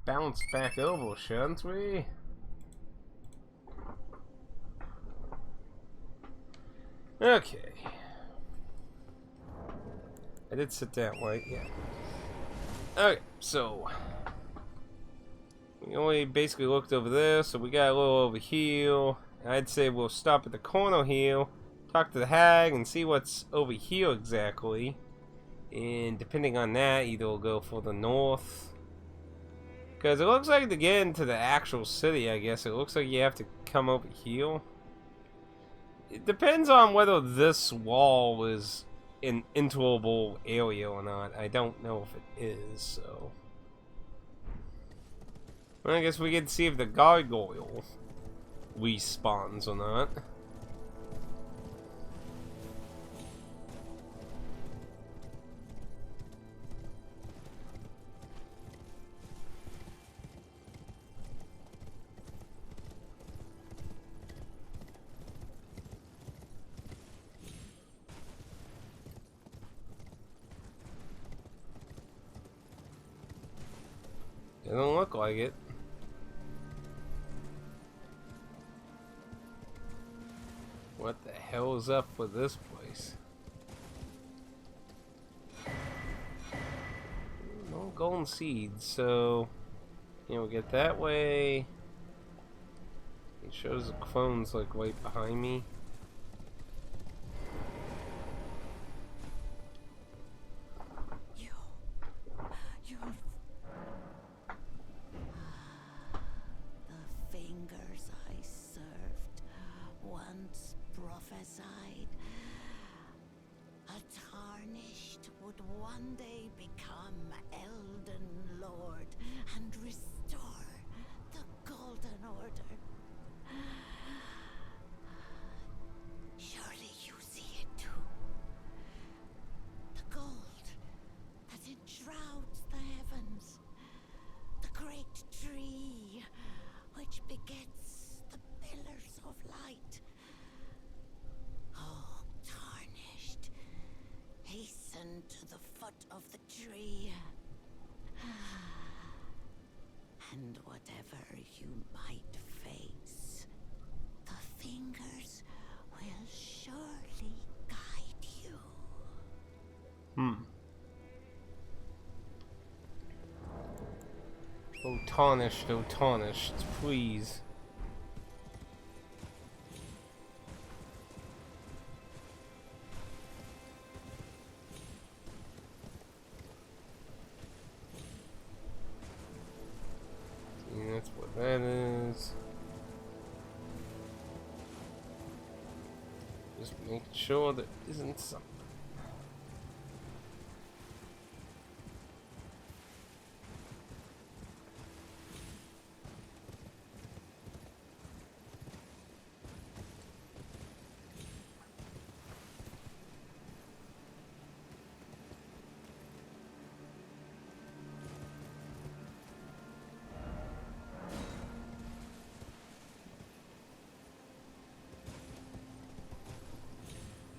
bounce back over, shouldn't we? Okay. I did sit that way, yeah. Okay, so we only basically looked over there, so we got a little over here. I'd say we'll stop at the corner here, talk to the hag, and see what's over here exactly. And depending on that, either we'll go for the north. Because it looks like to get into the actual city, I guess, it looks like you have to come over here. It depends on whether this wall is an enterable area or not. I don't know if it is, so. Well, I guess we can see if the gargoyle respawns or not. It don't look like it. What the hell is up with this place? No golden seeds, so you know, we'll get that way. It shows the clones like right behind me. One day become Elden Lord and restore the Golden Order. Surely you see it too. The gold that enshrouds the heavens. The great tree which begets the pillars of light. Oh, tarnished. Hasten to the foot of the tree. And whatever you might face, the fingers will surely guide you. Oh, tarnished, please. That's what that is. Just making sure there isn't something.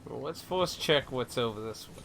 Well, let's first check what's over this way.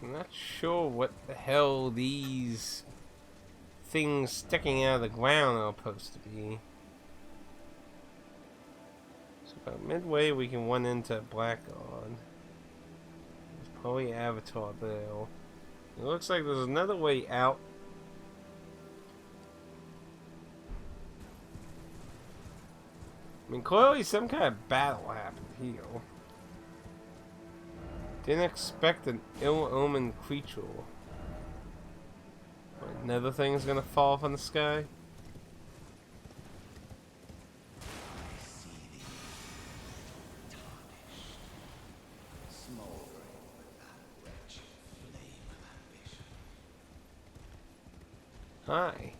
I'm not sure what the hell these things sticking out of the ground are supposed to be. So about midway we can run into Blackguard. There's probably Avatar there. It looks like there's another way out. I mean, clearly some kind of battle happened here. Didn't expect an ill-omened creature. What, another thing's gonna fall from the sky? Hi.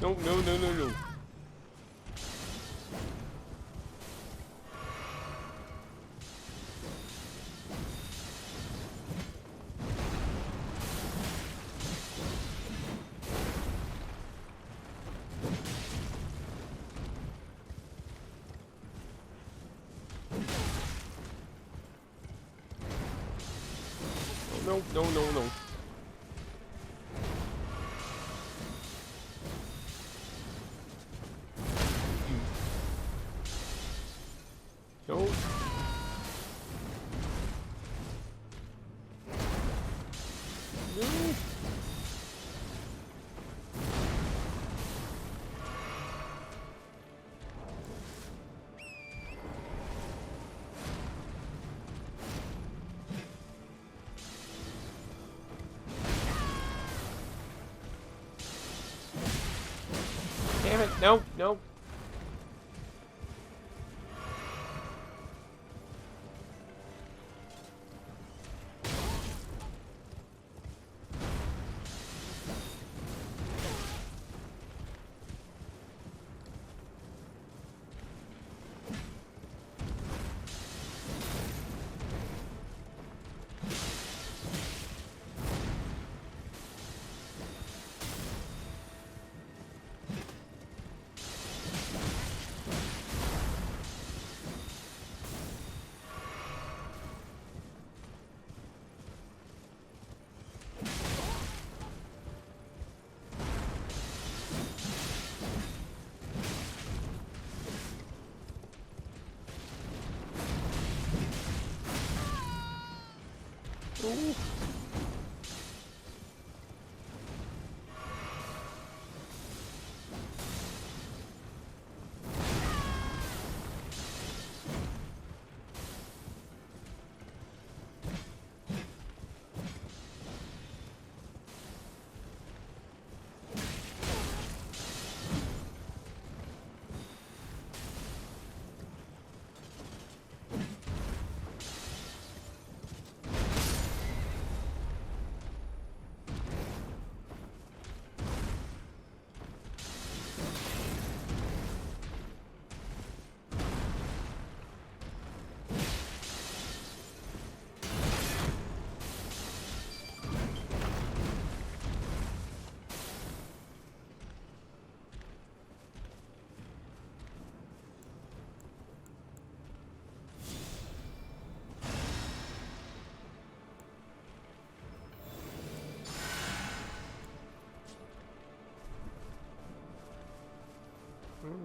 No, no, no, no, no. No, no, no, no. No. No. Damn it, no, no. Ooh.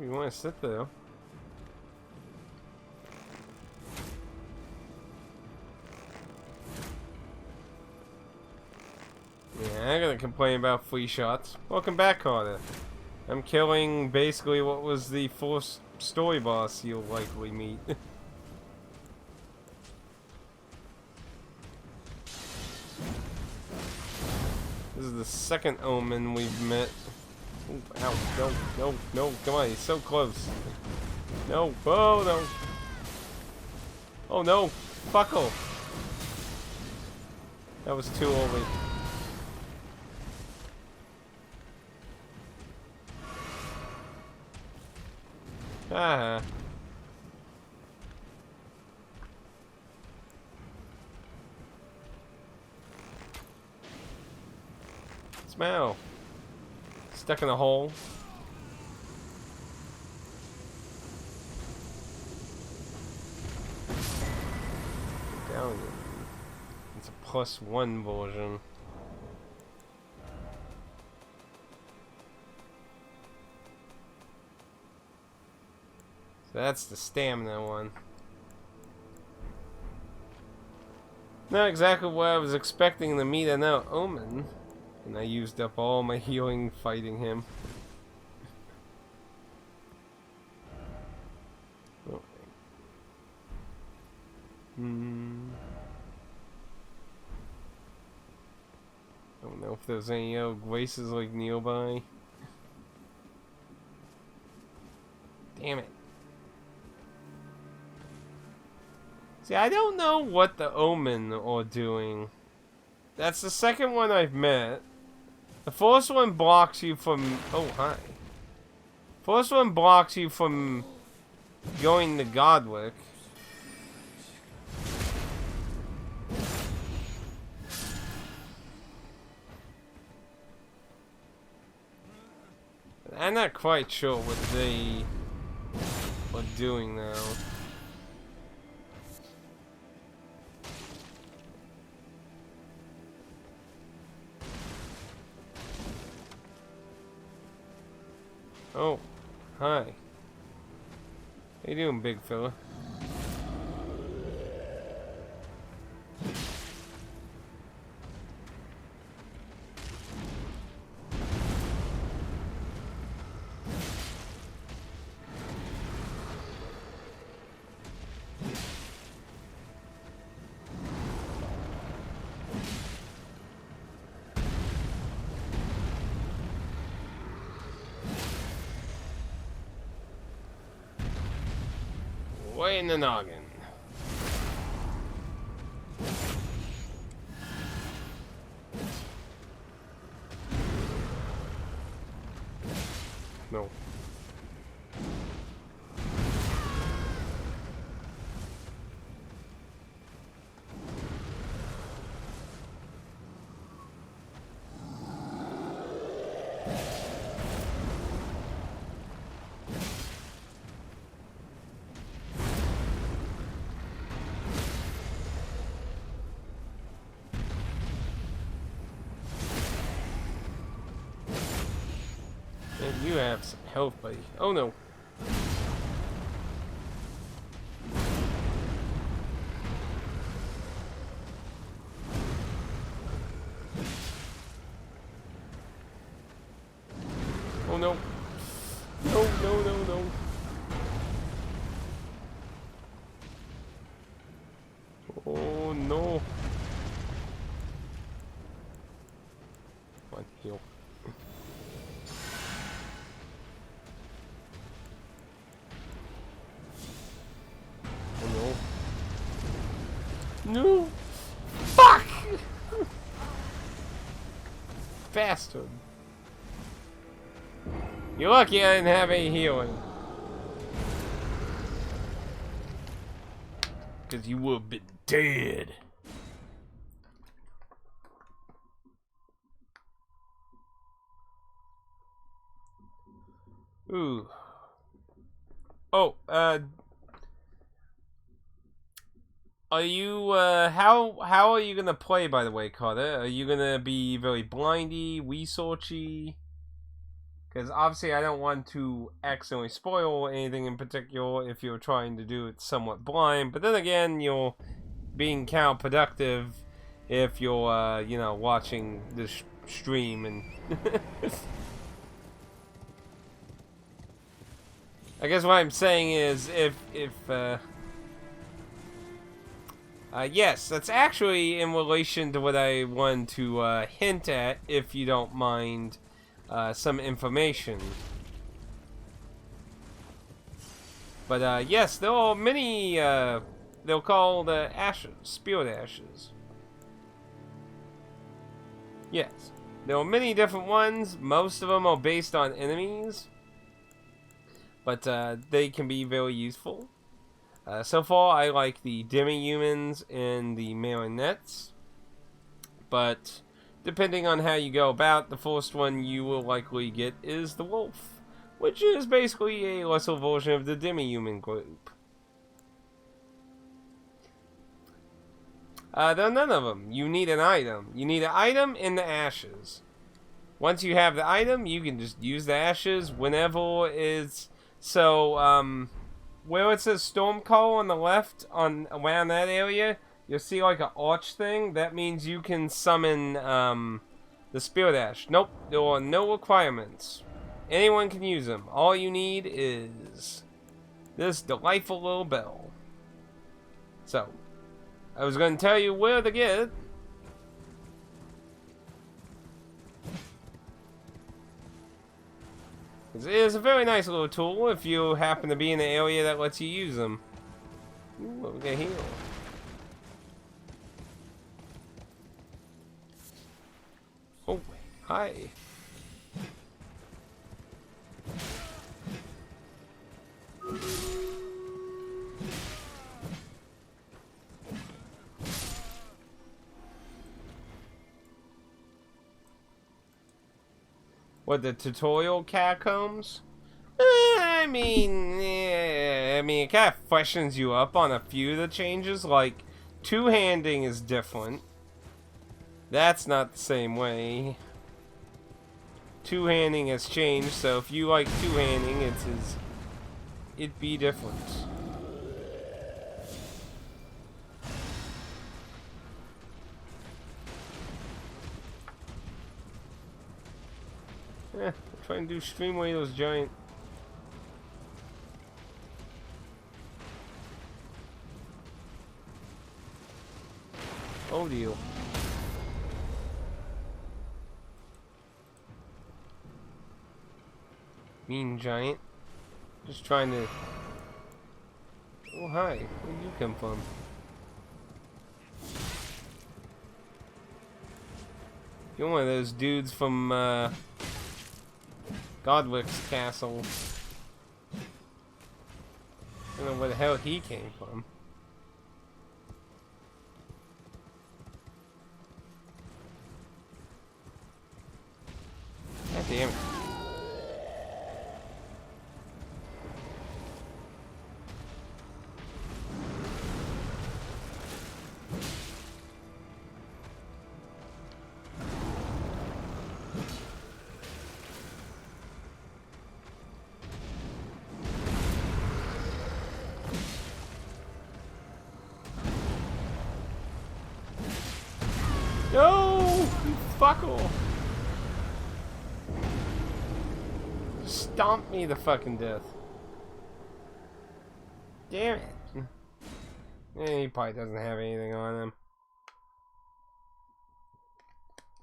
You want to sit there? Yeah, I'm gonna complain about free shots. Welcome back, Carter. I'm killing basically what was the first story boss you'll likely meet. This is the second omen we've met. Ooh, ow, no, no, no, come on, he's so close. No, oh no. Oh no, fuckle. That was too early. Ah. Smell. Stuck in a hole. Down. It's a +1 version. So that's the stamina one. Not exactly what I was expecting to meet another omen. And I used up all my healing fighting him. Okay. Don't know if there's any other graces like nearby. Damn it. See, I don't know what the omen are doing. That's the second one I've met. The first one blocks you from... Oh, hi. First one blocks you from going to Godwick. I'm not quite sure what they are doing now. Oh, hi. How you doing, big fella? Way in the noggin. No. And you have some health, buddy. Oh no. no. No, no, no, no. Oh, no. Come on, heal. Oh, no. No! Fuck! Bastard. You're lucky I didn't have any healing. Because you would have been dead. Ooh. Oh, are you, how are you gonna play, by the way, Carter? Are you gonna be very blindy, researchy? Because obviously I don't want to accidentally spoil anything in particular if you're trying to do it somewhat blind. But then again, you're being counterproductive if you're, you know, watching this stream and... I guess what I'm saying is yes, that's actually in relation to what I wanted to hint at, if you don't mind some information. But yes, there are many, they're called ashes, spirit ashes. Yes, there are many different ones. Most of them are based on enemies, but they can be very useful. So far, I like the demi-humans and the marionettes, but depending on how you go about, the first one you will likely get is the wolf, which is basically a lesser version of the demi-human group. There are none of them. You need an item. You need an item in the ashes. Once you have the item, you can just use the ashes whenever it's... So, where it says Storm Call on the left, around that area, you'll see like an arch thing. That means you can summon the Spirit Ash. Nope, there are no requirements. Anyone can use them. All you need is this delightful little bell. So, I was going to tell you where to get it. It is a very nice little tool if you happen to be in an area that lets you use them. Ooh, what we got here? Oh, hi. What, the tutorial catacombs? I mean, it kind of freshens you up on a few of the changes. Like, two-handing is different. That's not the same way. Two-handing has changed, so if you like two-handing, it'd be different. Yeah, try and do stream away those giant. Oh deal. Mean giant. Just trying to. Oh hi, where'd you come from? You're one of those dudes from Godwick's castle. I don't know where the hell he came from. God damn it. No! You fuckle! stomped me to fucking death. Damn it. He probably doesn't have anything on him.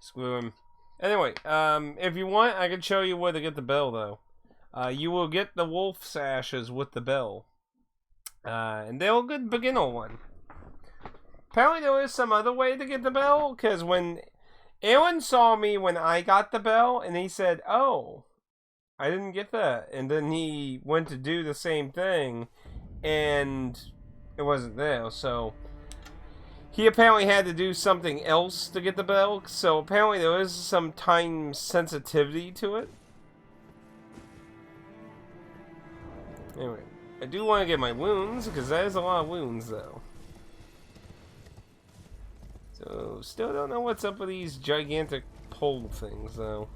Screw him. Anyway, if you want, I can show you where to get the bell, though. You will get the wolf's ashes with the bell. And they'll get the beginner one. Apparently there is some other way to get the bell, because when Aaron saw me when I got the bell, and he said, oh, I didn't get that. And then he went to do the same thing, and it wasn't there, so he apparently had to do something else to get the bell, so apparently there is some time sensitivity to it. Anyway, I do want to get my wounds, because that is a lot of wounds, though. So, still don't know what's up with these gigantic pole things, though.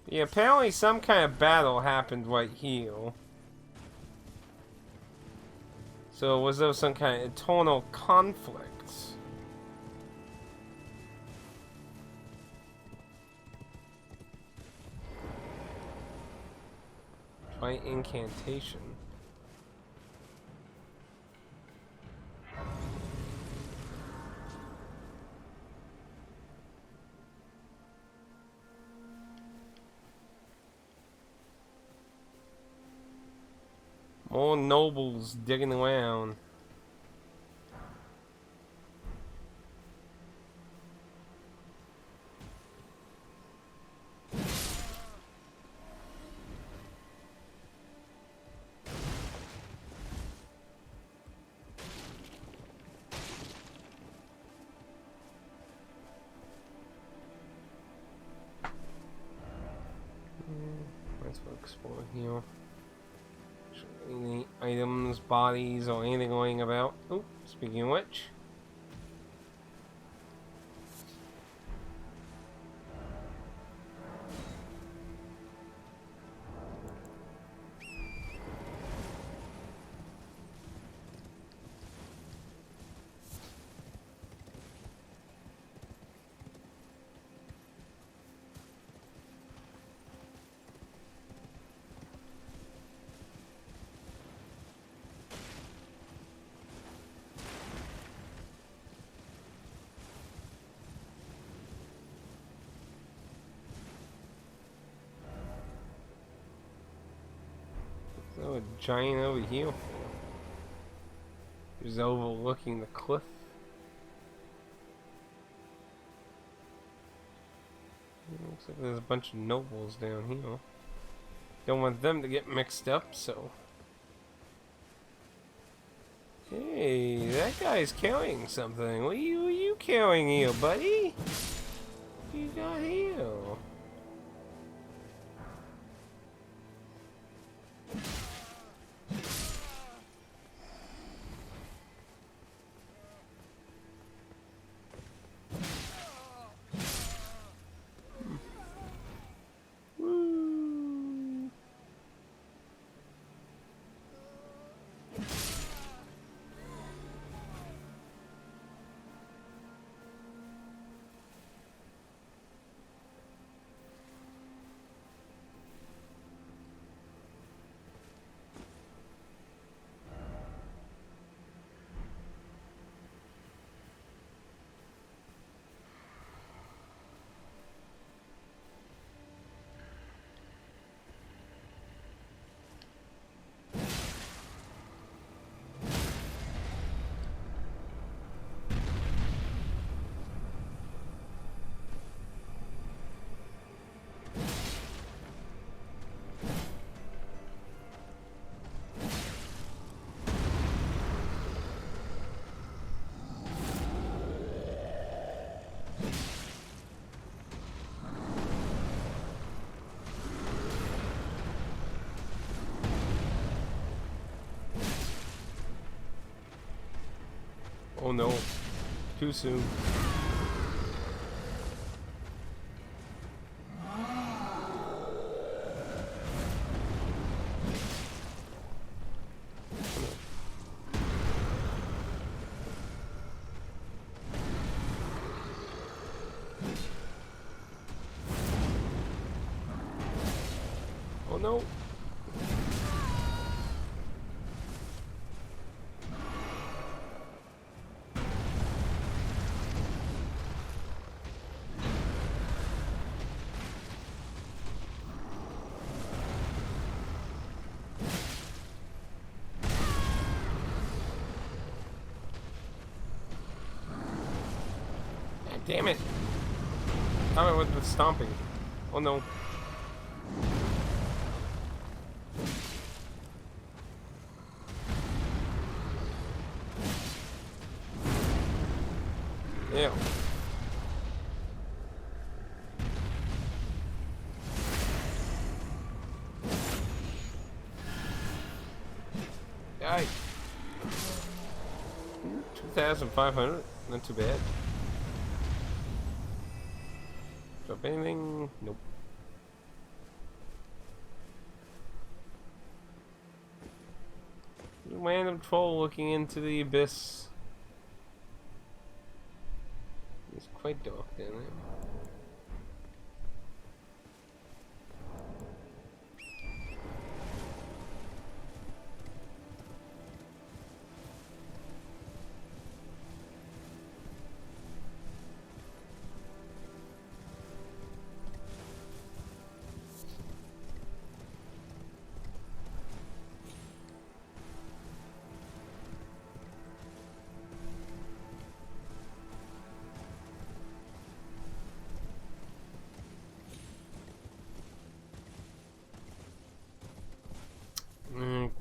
Yeah, apparently some kind of battle happened right here. So, was there some kind of internal conflict? Try incantation. More nobles digging around. Might as well explore here. Any items, bodies, or anything going about. Oh, speaking of which. Oh, a giant over here. He's overlooking the cliff. Looks like there's a bunch of nobles down here. Don't want them to get mixed up, so. Hey, that guy's carrying something. What are you carrying here, buddy? What you got here? Oh no, too soon. no. Damn it! How with the stomping? Oh no. Ew. Die. 2,500? Not too bad. Drop anything? Nope. Random troll looking into the abyss. It's quite dark down there.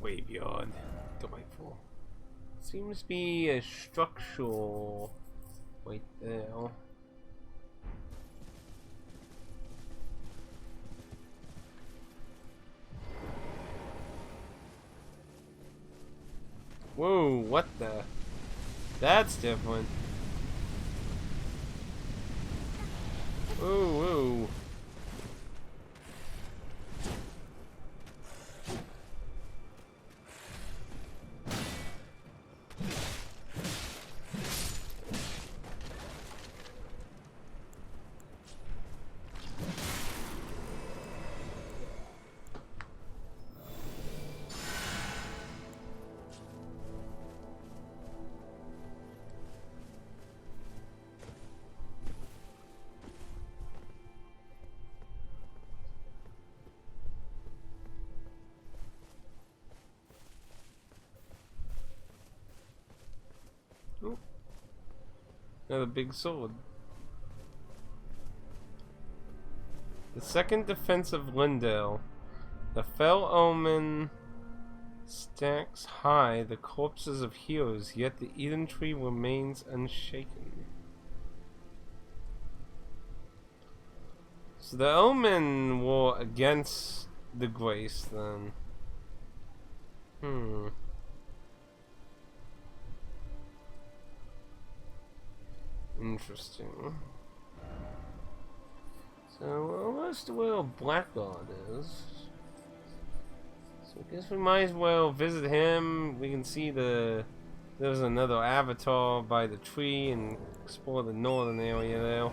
Graveyard. Delightful. Seems to be a structural right there. Whoa, what the? That's different. Whoa, whoa. Ooh. Another big sword. The second defense of Lindale. The fell omen stacks high the corpses of heroes, yet the Eden tree remains unshaken. So the omen war against the grace then. Interesting. So almost where Blackguard is. So I guess we might as well visit him. We can see there's another avatar by the tree and explore the northern area there.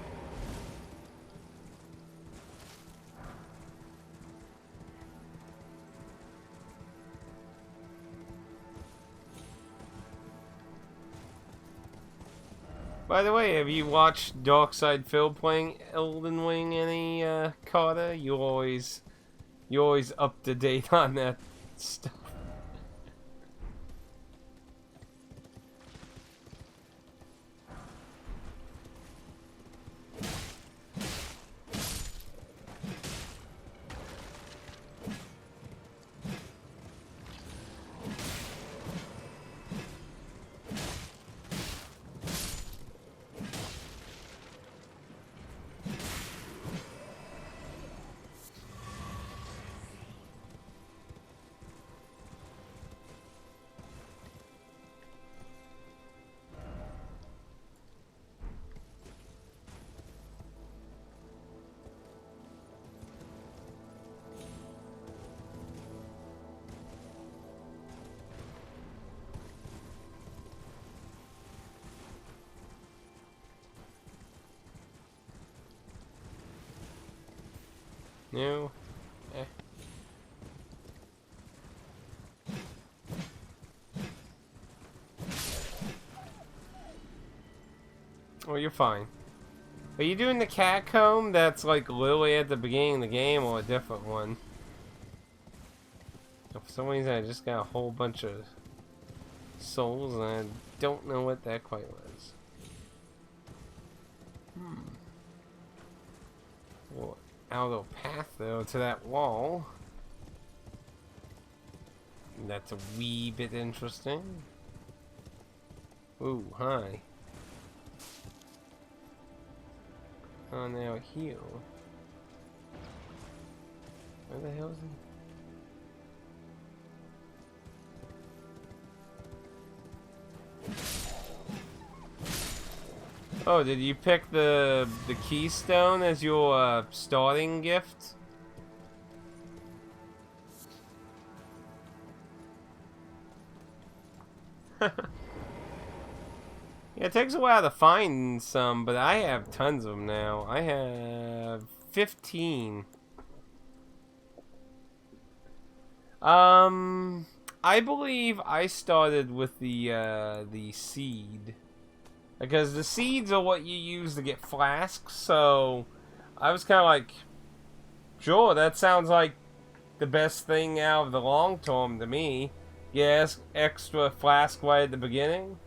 By the way, have you watched Darkside Phil playing Elden Ring any, Carter? You're always up to date on that stuff. No. you're fine. Are you doing the catacomb that's like literally at the beginning of the game, or a different one? For some reason I just got a whole bunch of souls and I don't know what that quite was. Well, outer path though to that wall. That's a wee bit interesting. Ooh, hi. Oh, now heal. Where the hell is he? Oh, did you pick the keystone as your starting gift? Yeah, it takes a while to find some, but I have tons of them now. I have 15. I believe I started with the seed. Because the seeds are what you use to get flasks, so I was kind of like, sure, that sounds like the best thing out of the long term to me. Yes, extra flask right at the beginning.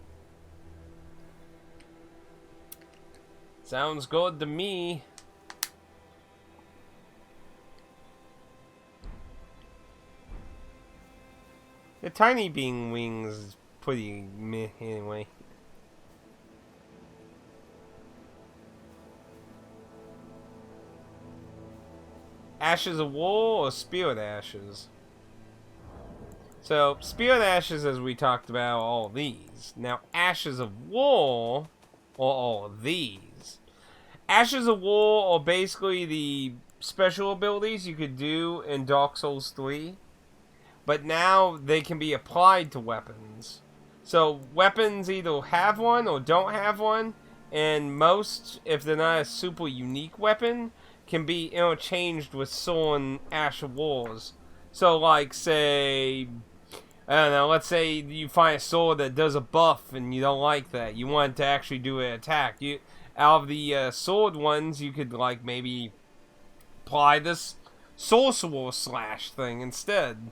Sounds good to me. The tiny bean wings is pretty meh anyway. Ashes of War or Spirit Ashes? So, Spirit Ashes, as we talked about, all of these. Now, Ashes of War are all of these. Ashes of War are basically the special abilities you could do in Dark Souls 3. But now they can be applied to weapons. So, weapons either have one or don't have one. And most, if they're not a super unique weapon, can be interchanged with certain Ash of Wars. So, like, say, I don't know, let's say you find a sword that does a buff and you don't like that. You want it to actually do an attack. Out of the sword ones, you could, like, maybe apply this Sorcerer Slash thing instead.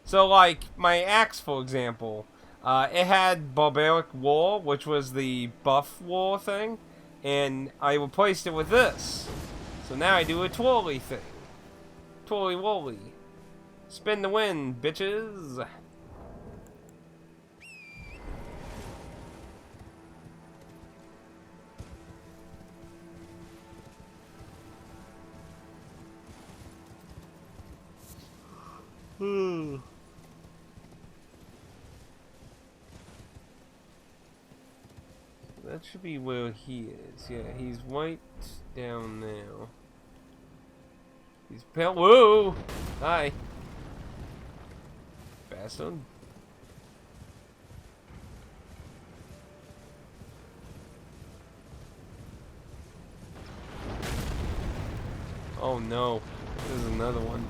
So, like, my axe, for example, it had Barbaric War, which was the buff war thing. And I replaced it with this. So now I do a twirly thing. Twirly woolly. Spin the wind, bitches. That should be where he is. Yeah, he's right down now. He's pale. Whoa! Hi. Bastard. Oh no. This is another one.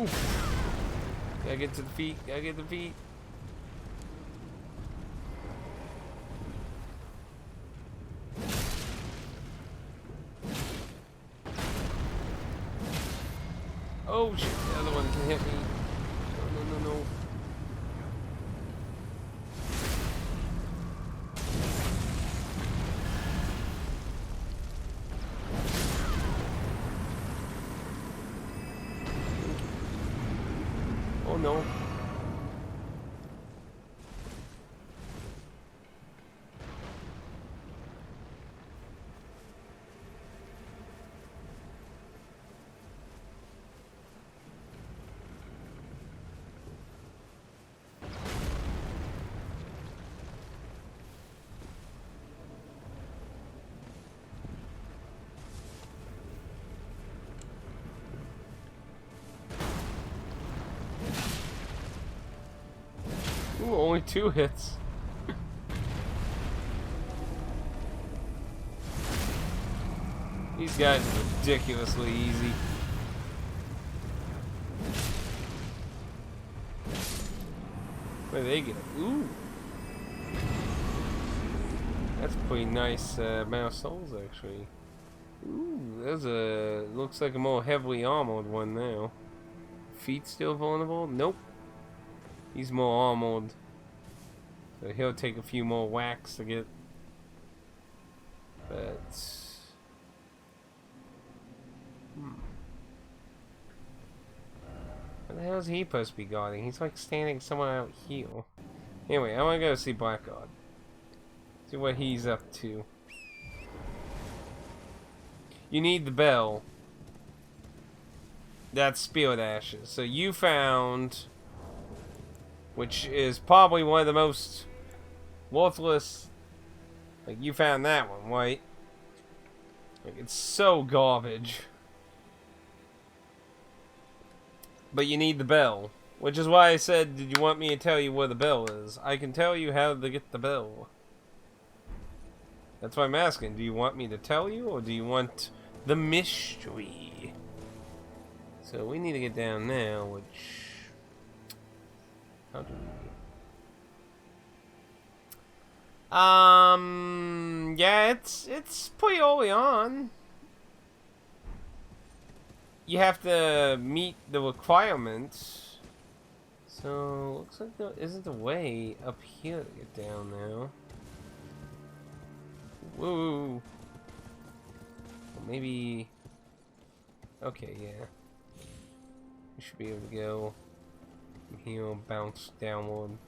Oof. Gotta get to the feet. Gotta get to the feet. Oh shit, the other one can hit me. No, no, no, no. Oh no. Ooh, only 2 hits. These guys are ridiculously easy. Where do they get it? Ooh. That's pretty nice amount of souls, actually. Ooh, there's a... looks like a more heavily armored one now. Feet still vulnerable? Nope. He's more armored. So he'll take a few more whacks to get... But... What the hell is he supposed to be guarding? He's like standing somewhere out here. Anyway, I want to go see Blackguard. See what he's up to. You need the bell. That's Spirit Ashes. So you found... which is probably one of the most worthless... Like, you found that one, right? Like, it's so garbage. But you need the bell. Which is why I said, did you want me to tell you where the bell is? I can tell you how to get the bell. That's why I'm asking. Do you want me to tell you, or do you want the mystery? So we need to get down now, which... How do we... Yeah, it's pretty early on. You have to meet the requirements. So, looks like there isn't a way up here to get down now. Woo! Well, maybe... Okay, yeah. We should be able to go from here and bounce downward.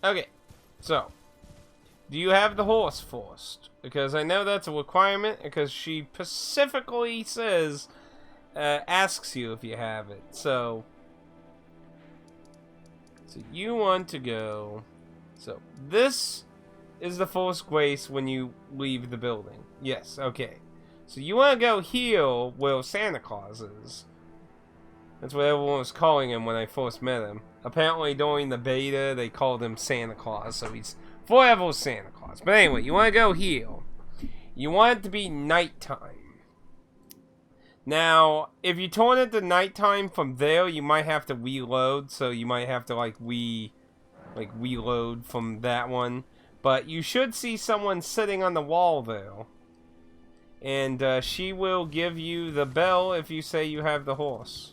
Okay, so, do you have the horse first? Because I know that's a requirement, because she specifically says, asks you if you have it. So you want to go, so this is the first grace when you leave the building. Yes, okay. So you want to go here where Santa Claus is. That's what everyone was calling him when I first met him. Apparently during the beta, they called him Santa Claus, so he's forever Santa Claus. But anyway, you want to go here. You want it to be nighttime. Now, if you turn it to nighttime from there, you might have to reload, so you might have to reload from that one. But you should see someone sitting on the wall there. And she will give you the bell if you say you have the horse.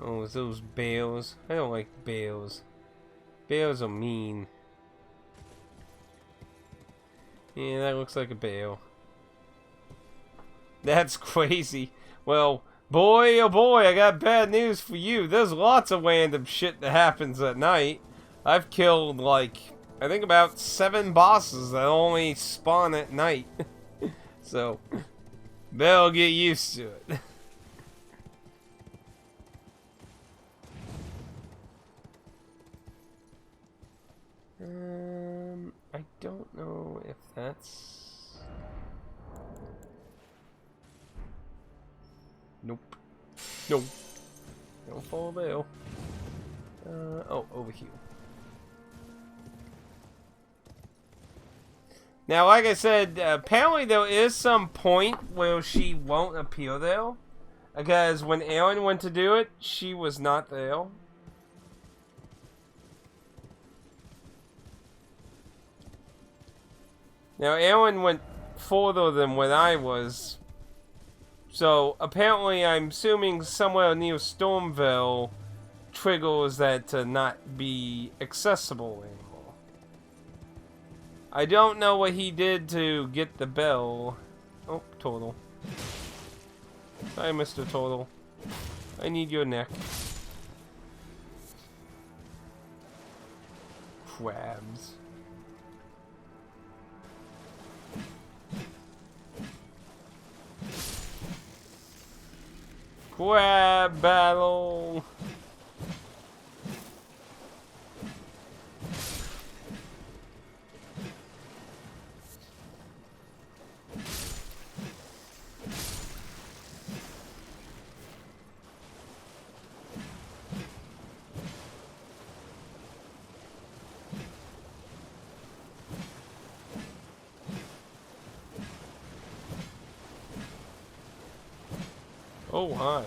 Oh, it's those bears. I don't like bears. Bears are mean. Yeah, that looks like a bear. That's crazy. Well, boy, oh boy, I got bad news for you. There's lots of random shit that happens at night. I've killed, like, I think about 7 bosses that only spawn at night. So, they'll get used to it. I don't know if that's... Nope. Nope. Don't fall there. Oh, over here. Now, like I said, apparently there is some point where she won't appear there. Because when Aaron went to do it, she was not there. Now, Aaron went further than what I was. So, apparently, I'm assuming somewhere near Stormville triggers that to not be accessible anymore. I don't know what he did to get the bell. Oh, Turtle. Hi, Mr. Turtle. I need your neck. Crabs. Crab battle. Oh, hi.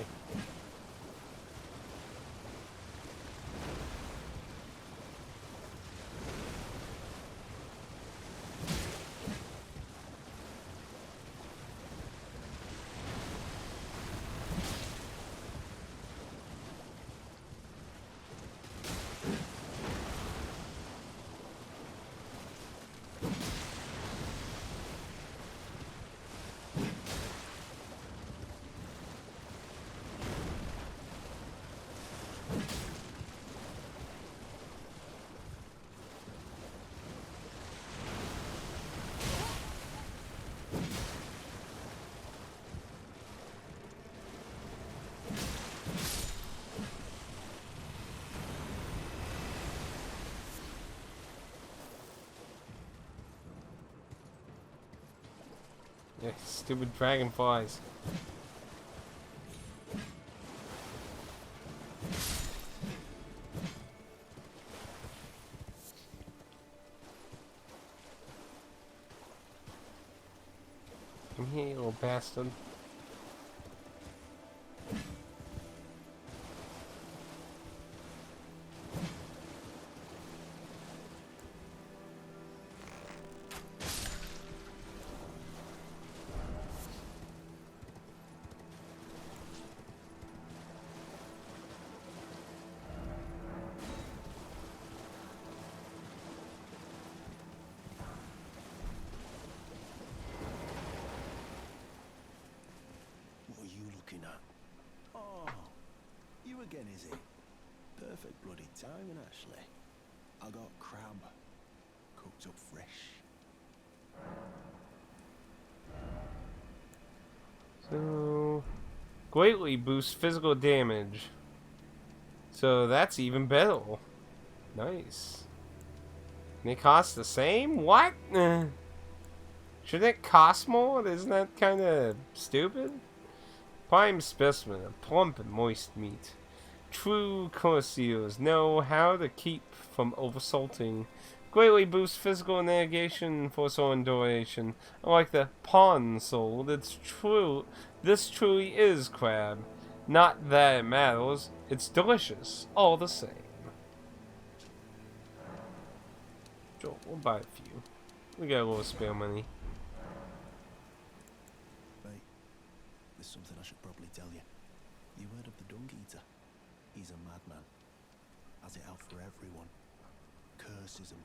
Yeah, stupid dragonflies. Come here, you little bastard. What are you looking at? Oh, you again, is it? Perfect bloody timing, actually. I got crab, cooked up fresh. So, greatly boosts physical damage. So that's even better. Nice. And they cost the same? What? Shouldn't it cost more? Isn't that kind of stupid? Prime specimen of plump and moist meat. True connoisseurs know how to keep from oversalting. Greatly boosts physical negation for so duration. Unlike the pond soul, it's true. This truly is crab. Not that it matters. It's delicious, all the same. Sure, we'll buy a few. We got a little spare money. Mate, there's something I should probably tell you. You heard of the Dung Eater? He's a madman. Has it out for everyone. Curses them.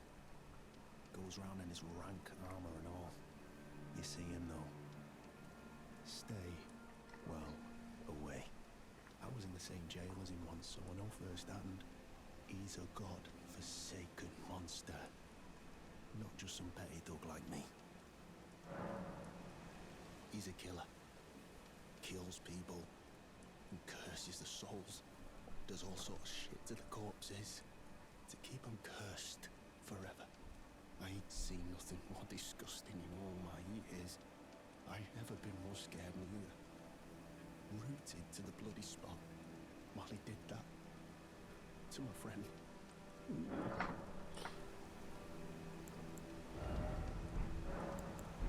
Goes round in his rank armor and all. You see him though. Stay, well, away. I was in the same jail as him once, so I know firsthand. He's a god-forsaken monster. Not just some petty thug like me. He's a killer. Kills people. And curses the souls. Does all sorts of shit to the corpses. To keep them cursed forever. I ain't seen nothing more disgusting in all my years. I ain't never been more scared neither. Rooted to the bloody spot while he did that to my friend.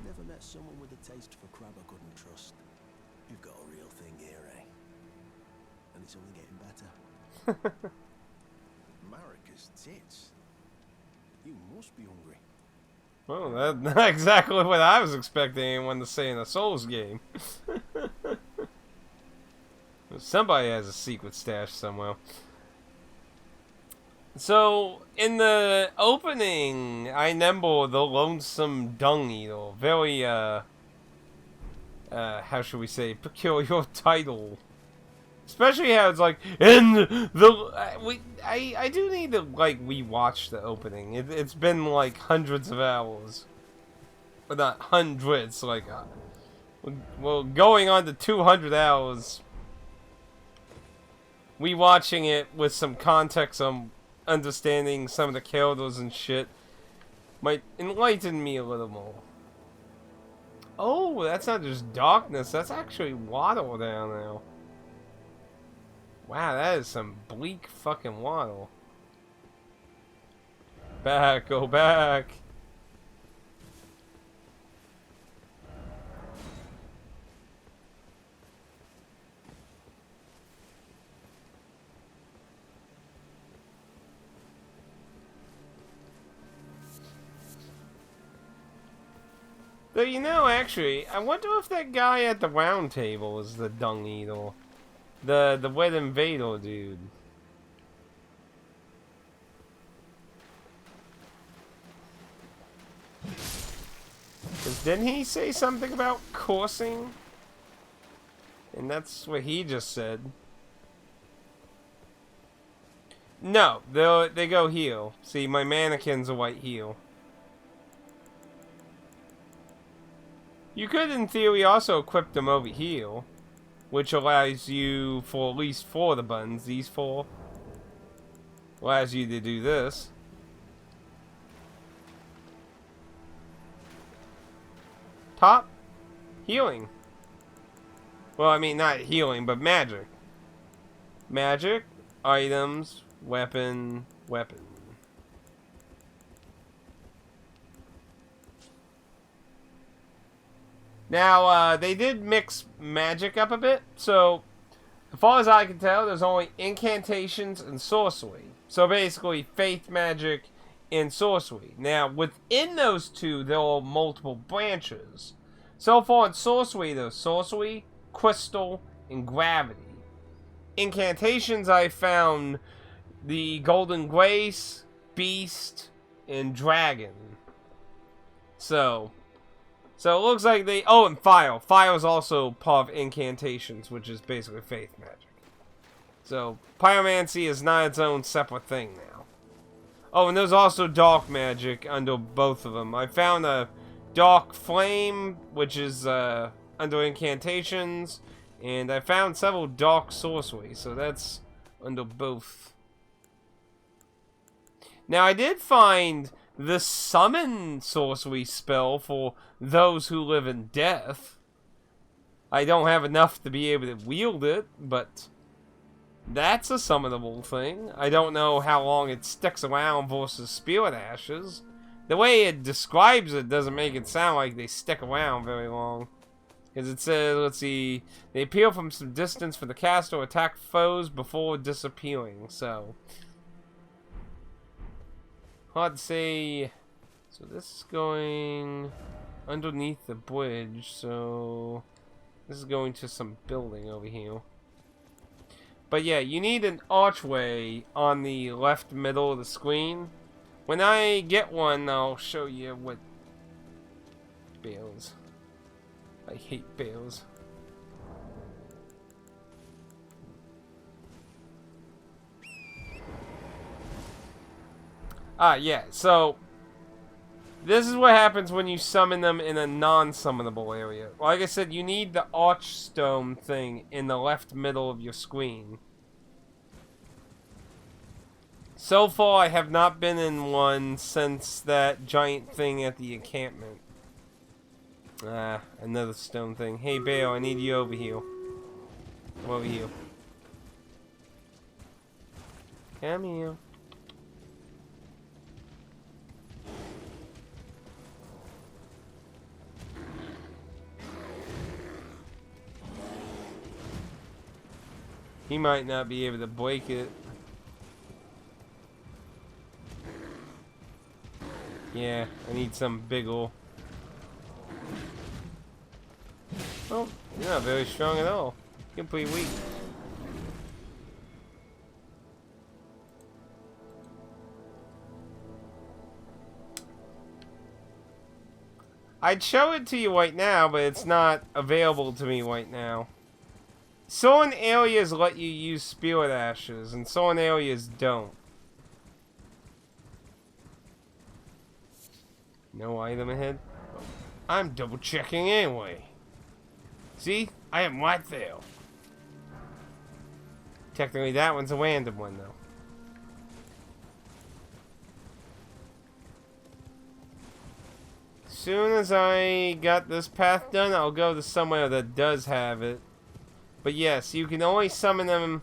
Never met someone with a taste for crab I couldn't trust. You've got a real thing here, eh? And it's only getting better. Marika's tits. You must be hungry. Well, that's not exactly what I was expecting anyone to say in a Souls game. Somebody has a secret stash somewhere. So, in the opening, I remember the Lonesome Dung Eater. Very, how should we say, peculiar title. Especially how it's like, and the, I do need to, like, rewatch the opening. It's been, like, hundreds of hours. But not hundreds, like, well, going on to 200 hours. Rewatching it with some context on understanding some of the characters and shit might enlighten me a little more. Oh, that's not just darkness, that's actually water down there. Wow, that is some bleak fucking water. Back, go back. Though, you know, actually, I wonder if that guy at the round table is the Dung Eater. The Wet Invader dude. Because didn't he say something about coursing? And that's what he just said. No, they go heal. See, my mannequin's a white heal. You could, in theory, also equip them over heal, which allows you, for at least 4 of the buttons, these 4, allows you to do this. Top, healing. Well, I mean, not healing, but magic. Magic, items, weapon, weapon. Now, they did mix magic up a bit, so as far as I can tell, there's only incantations and sorcery. So basically, faith magic and sorcery. Now, within those two, there are multiple branches. So far in sorcery, there's sorcery, crystal, and gravity. Incantations, I found the Golden Grace, Beast, and Dragon. So it looks like they... Oh, and Fire. Fire is also part of incantations, which is basically faith magic. So, pyromancy is not its own separate thing now. Oh, and there's also dark magic under both of them. I found a dark flame, which is under incantations, and I found several dark sorcery, so that's under both. Now, I did find the summon sorcery spell for those who live in death. I don't have enough to be able to wield it, but that's a summonable thing. I don't know how long it sticks around versus Spirit Ashes. The way it describes it doesn't make it sound like they stick around very long. Because it says, let's see, they appear from some distance for the caster or attack foes before disappearing, so hard to say. So this is going underneath the bridge, so this is going to some building over here. But yeah, you need an archway on the left middle of the screen. When I get one, I'll show you what bears. I hate bears. Yeah, so this is what happens when you summon them in a non-summonable area. Like I said, you need the archstone thing in the left middle of your screen. So far, I have not been in one since that giant thing at the encampment. Another stone thing. Hey, Bale, I need you over here. Come over here. Come here. He might not be able to break it. Yeah, I need some big ol'. Oh, you're not very strong at all. You're pretty weak. I'd show it to you right now, but it's not available to me right now. Certain areas let you use Spirit Ashes, and certain areas don't. No item ahead? I'm double checking anyway. See? I am right there. Technically that one's a random one though. Soon as I got this path done, I'll go to somewhere that does have it. But yes, you can only summon them.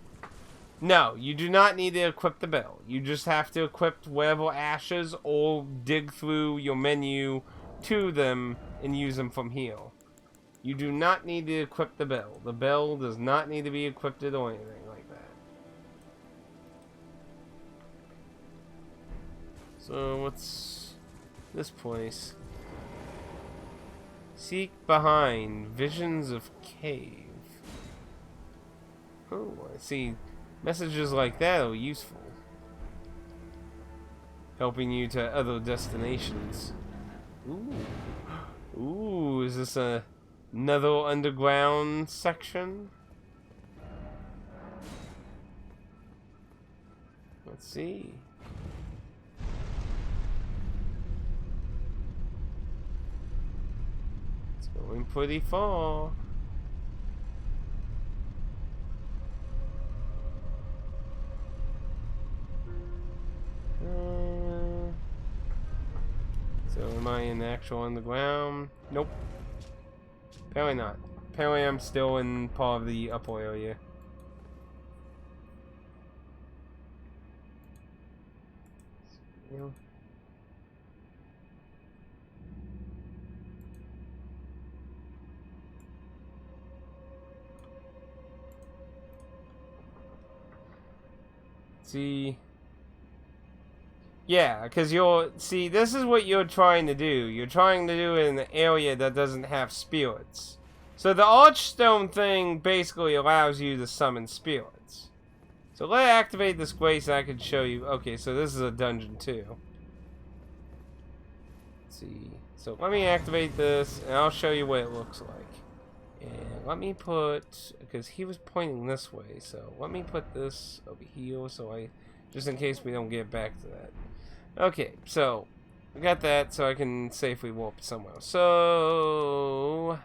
No, you do not need to equip the bell. You just have to equip whatever ashes or dig through your menu to them and use them from here. You do not need to equip the bell. The bell does not need to be equipped or anything like that. So what's this place? Seek behind. Visions of cave. Oh, I see. Messages like that are useful. Helping you to other destinations. Ooh. Ooh, is this another underground section? Let's see. It's going pretty far. So am I in the actual underground? Nope. Apparently not. Apparently I'm still in part of the upper area. Yeah. See. Yeah, because see, this is what you're trying to do. You're trying to do it in an area that doesn't have spirits. So the Archstone thing basically allows you to summon spirits. So let me activate this grace and I can show you. Okay, so this is a dungeon too. Let's see. So let me activate this and I'll show you what it looks like. And let me put, because he was pointing this way, so let me put this over here so just in case we don't get back to that. Okay, so we got that, so I can safely warp somewhere. So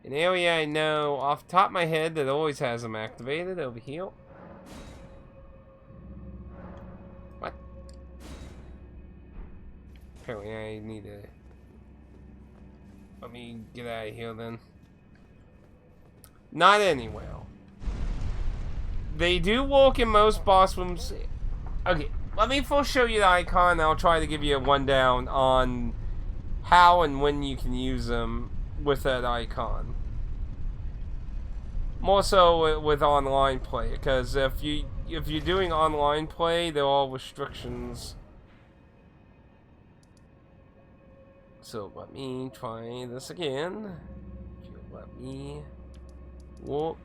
an area I know off the top of my head that always has them activated over here. What? Apparently I need to. Let me get out of here then. Not anywhere. They do walk in most boss rooms. Okay. Let me first show you the icon, and I'll try to give you a rundown on how and when you can use them with that icon. More so with online play, because if you're doing online play, there are restrictions. So let me try this again. If you let me whoop.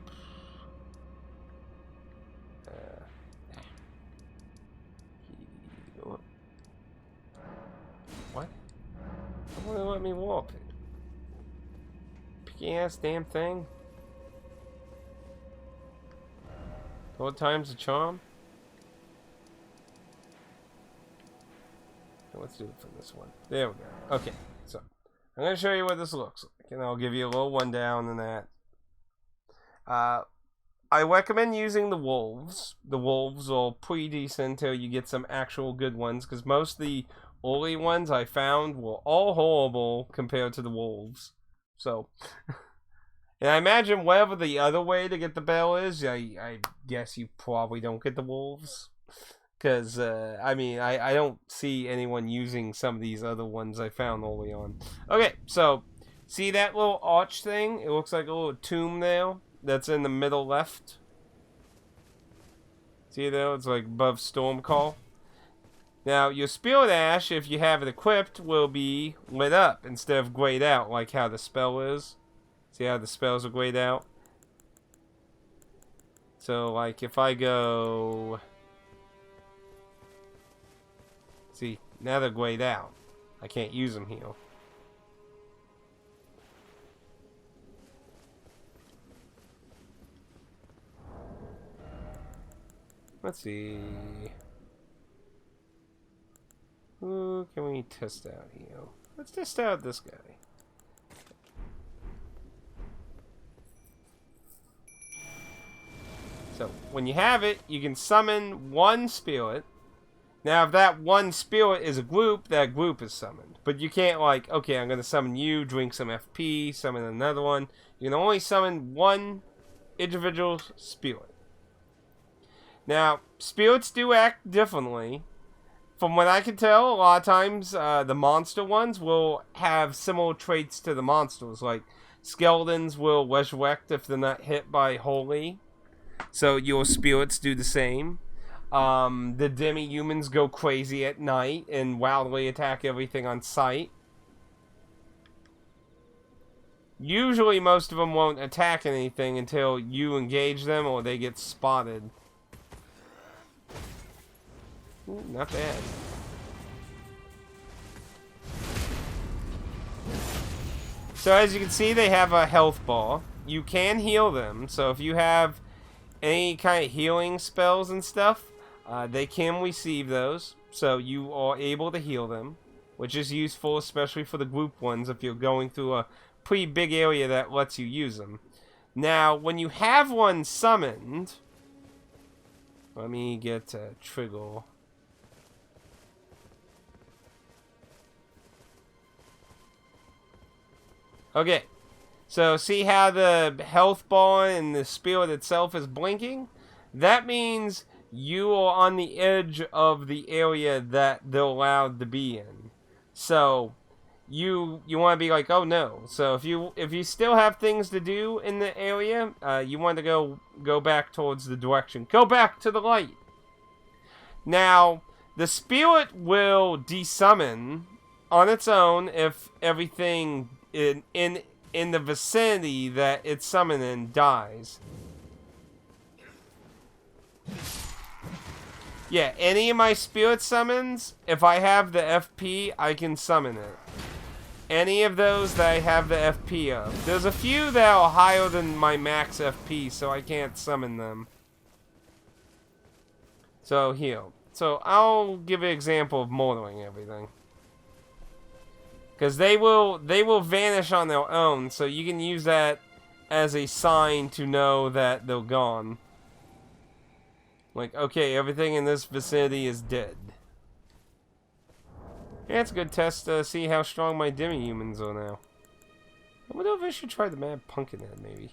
What? I want to let me warp it. Picky ass damn thing. Third time's a charm. So let's do it for this one. There we go. Okay, so I'm gonna show you what this looks like, and I'll give you a little rundown on that. I recommend using the wolves. The wolves are pretty decent until you get some actual good ones, because most of the early ones I found were all horrible compared to the wolves. So, and I imagine whatever the other way to get the bell is, I guess you probably don't get the wolves. Because, I mean, I don't see anyone using some of these other ones I found early on. Okay, so, see that little arch thing? It looks like a little tomb there. That's in the middle left. See there? It's like above Stormcall. Now, your Spirit Ash, if you have it equipped, will be lit up instead of grayed out, like how the spell is. See how the spells are grayed out? So, like, if I go... See, now they're grayed out. I can't use them here. Let's see. Who can we test out here? Let's test out this guy. So, when you have it, you can summon one spirit. Now, if that one spirit is a group, that group is summoned. But you can't, like, okay, I'm going to summon you, drink some FP, summon another one. You can only summon one individual spirit. Now, spirits do act differently. From what I can tell, a lot of times the monster ones will have similar traits to the monsters. Like, skeletons will resurrect if they're not hit by holy. So your spirits do the same. The demi-humans go crazy at night and wildly attack everything on sight. Usually most of them won't attack anything until you engage them or they get spotted. Ooh, not bad. So as you can see, they have a health bar. You can heal them, so if you have any kind of healing spells and stuff, they can receive those, so you are able to heal them, which is useful especially for the group ones if you're going through a pretty big area that lets you use them. Now, when you have one summoned, let me get a trigger. Okay, so see how the health bar and the spirit itself is blinking? That means you are on the edge of the area that they're allowed to be in. So you want to be like, oh no. So if you still have things to do in the area, you want to go back towards the direction. Go back to the light. Now, the spirit will desummon on its own if everything in the vicinity that it's summoning dies. Yeah, any of my spirit summons, if I have the FP, I can summon it. Any of those that I have the FP of. There's a few that are higher than my max FP, so I can't summon them. So here. So I'll give an example of mortaring everything. Because they will vanish on their own, so you can use that as a sign to know that they're gone. Like, okay, everything in this vicinity is dead. Yeah, it's a good test to see how strong my demi-humans are now. I wonder if I should try the Mad Pumpkinhead, maybe.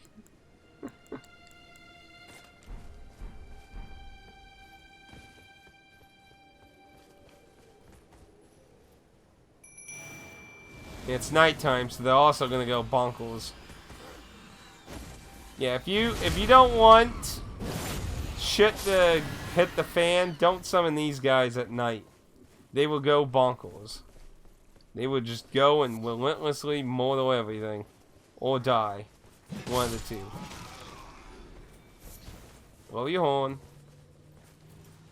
It's nighttime, so they're also gonna go bonkers. Yeah, if you don't want shit to hit the fan, don't summon these guys at night. They will go bonkers. They will just go and relentlessly mortar everything. Or die. One of the two. Blow your horn.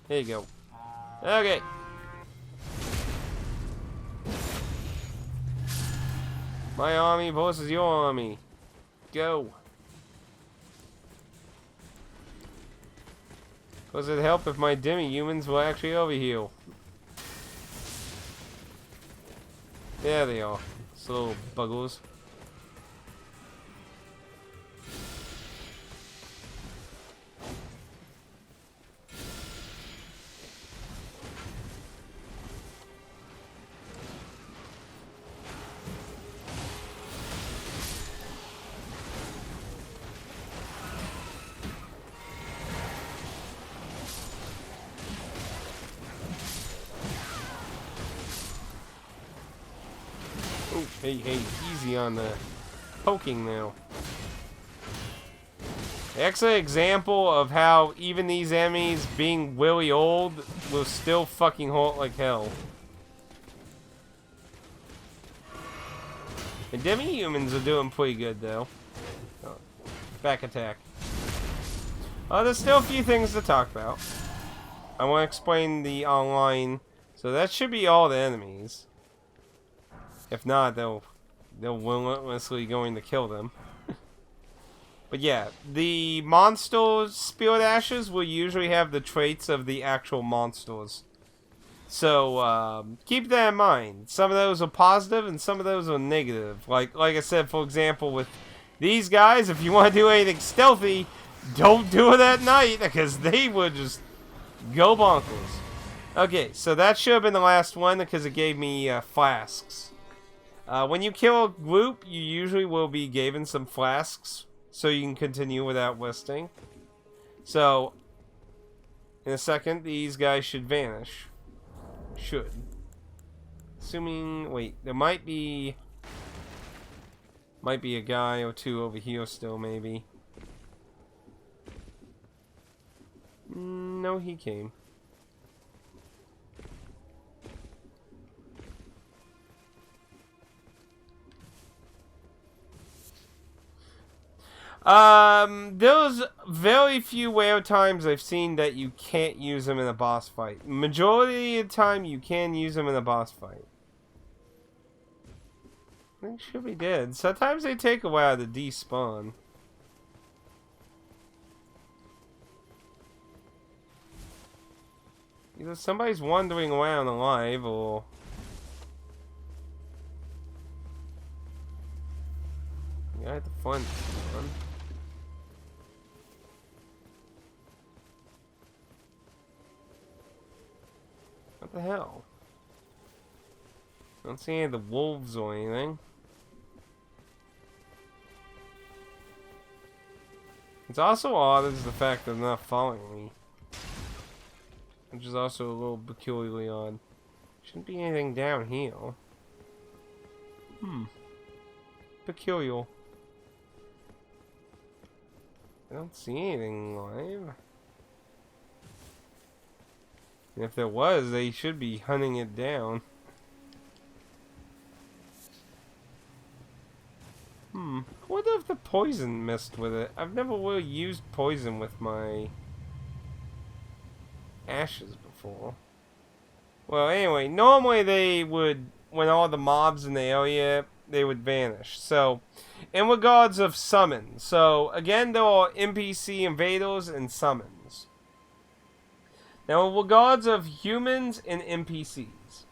There you go. Okay. My army versus your army. Go. Does it help if my demi-humans will actually overheal? There they are. These little buggers. Oh, hey, easy on the poking now. Excellent example of how even these enemies being really old will still fucking hurt like hell. The demi-humans are doing pretty good though. Oh, back attack. There's still a few things to talk about. I want to explain the online. So that should be all the enemies. If not, they'll relentlessly going to kill them. But yeah, the monsters' spirit ashes will usually have the traits of the actual monsters. So keep that in mind. Some of those are positive and some of those are negative. Like I said, for example, with these guys, if you want to do anything stealthy, don't do it at night because they would just go bonkers. Okay, so that should have been the last one because it gave me flasks. When you kill a group, you usually will be given some flasks so you can continue without resting. So, in a second, these guys should vanish. Should. Assuming, wait, there might be a guy or two over here still, maybe. No, he came. There's very few rare times I've seen that you can't use them in a boss fight. Majority of the time, you can use them in a boss fight. They should be dead. Sometimes they take a while to despawn. Either somebody's wandering around alive, or... Yeah, at the front. What the hell? I don't see any of the wolves or anything. It's also odd is the fact that they're not following me. Which is also a little peculiarly odd. Shouldn't be anything down here. Peculiar. I don't see anything live. And if there was, they should be hunting it down. I wonder if the poison messed with it. I've never really used poison with my ashes before. Well, anyway, normally they would, when all the mobs in the area, they would vanish. So, in regards of summons, so again, there are NPC invaders and summons. Now, in regards of humans and NPCs,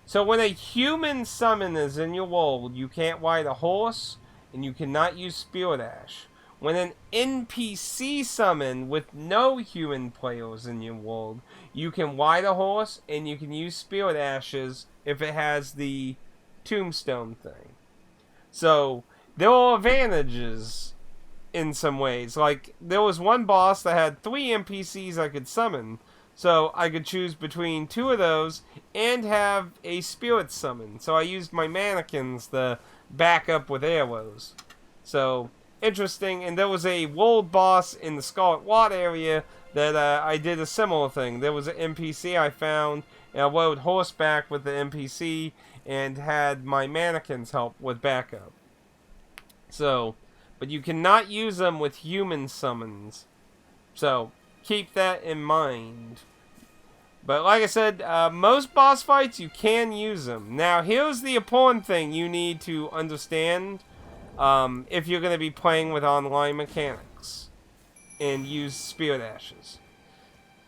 so when a human summon is in your world, you can't ride a horse, and you cannot use Spirit Ash. When an NPC summon with no human players in your world, you can ride a horse and you can use Spirit Ashes if it has the tombstone thing. So, there are advantages in some ways. Like, there was one boss that had 3 NPCs I could summon. So, I could choose between 2 of those and have a spirit summon. So, I used my mannequins to back up with arrows. So, interesting. And there was a world boss in the Scarlet Lot area that I did a similar thing. There was an NPC I found, and I rode horseback with the NPC and had my mannequins help with backup. So, but you cannot use them with human summons. So, keep that in mind. But like I said, most boss fights, you can use them. Now, here's the important thing you need to understand if you're going to be playing with online mechanics and use Spirit Ashes.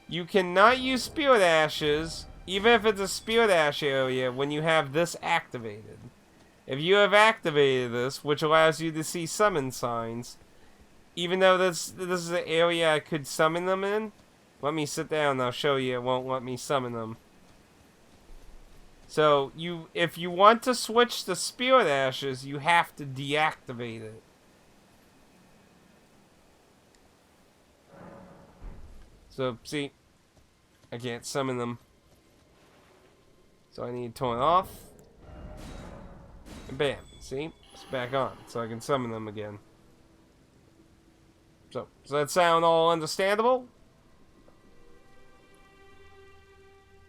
You cannot use Spirit Ashes, even if it's a Spirit Ash area, when you have this activated. If you have activated this, which allows you to see summon signs, even though this is an area I could summon them in, let me sit down and I'll show you it won't let me summon them. So, if you want to switch to Spirit Ashes, you have to deactivate it. So, see, I can't summon them. So I need to turn it off. And bam, see? It's back on, so I can summon them again. So, does that sound all understandable?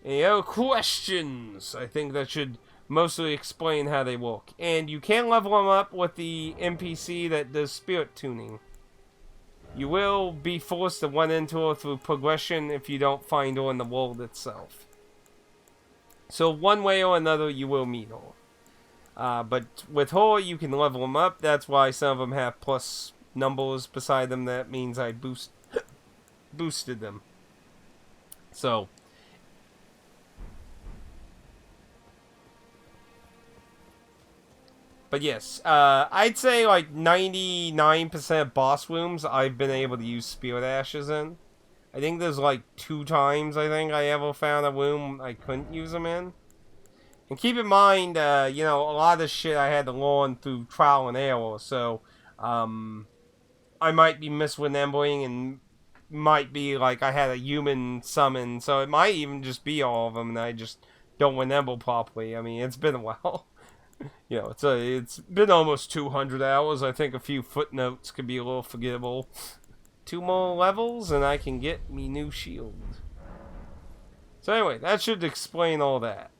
Any other questions? I think that should mostly explain how they work. And you can level them up with the NPC that does spirit tuning. You will be forced to run into her through progression if you don't find her in the world itself. So one way or another, you will meet her. But with her, you can level them up. That's why some of them have plus numbers beside them. That means I boosted them. So, but yes, I'd say like 99% boss rooms I've been able to use Spirit Ashes in. I think there's like 2 times I think I ever found a room I couldn't use them in. And keep in mind, you know, a lot of this shit I had to learn through trial and error, so I might be misremembering and might be like I had a human summon, so it might even just be all of them and I just don't remember properly. I mean, it's been a while. You know, it's been almost 200 hours. I think a few footnotes could be a little forgettable. 2 more levels and I can get me new shield. So anyway, that should explain all that.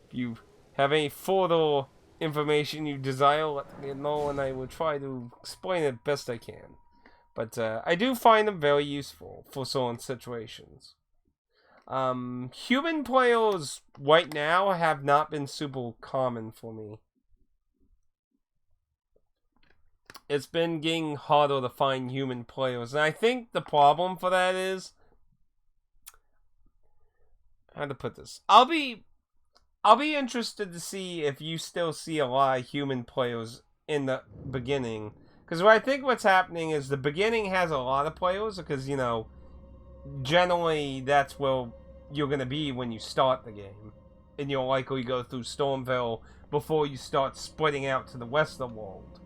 If you have any further information you desire, let me know, and I will try to explain it best I can. But I do find them very useful for certain situations. Human players right now have not been super common for me. It's been getting harder to find human players, and I think the problem for that is, how to put this? I'll be interested to see if you still see a lot of human players in the beginning, because I think what's happening is the beginning has a lot of players, because you know, generally that's where you're gonna be when you start the game, and you'll likely go through Stormville before you start spreading out to the rest of the world.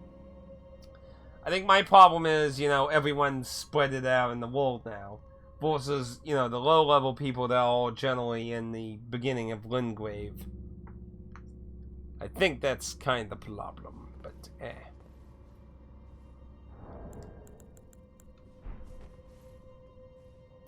I think my problem is, you know, everyone's spread it out in the world now, versus, you know, the low-level people that are all generally in the beginning of Lingrave. I think that's kind of the problem, but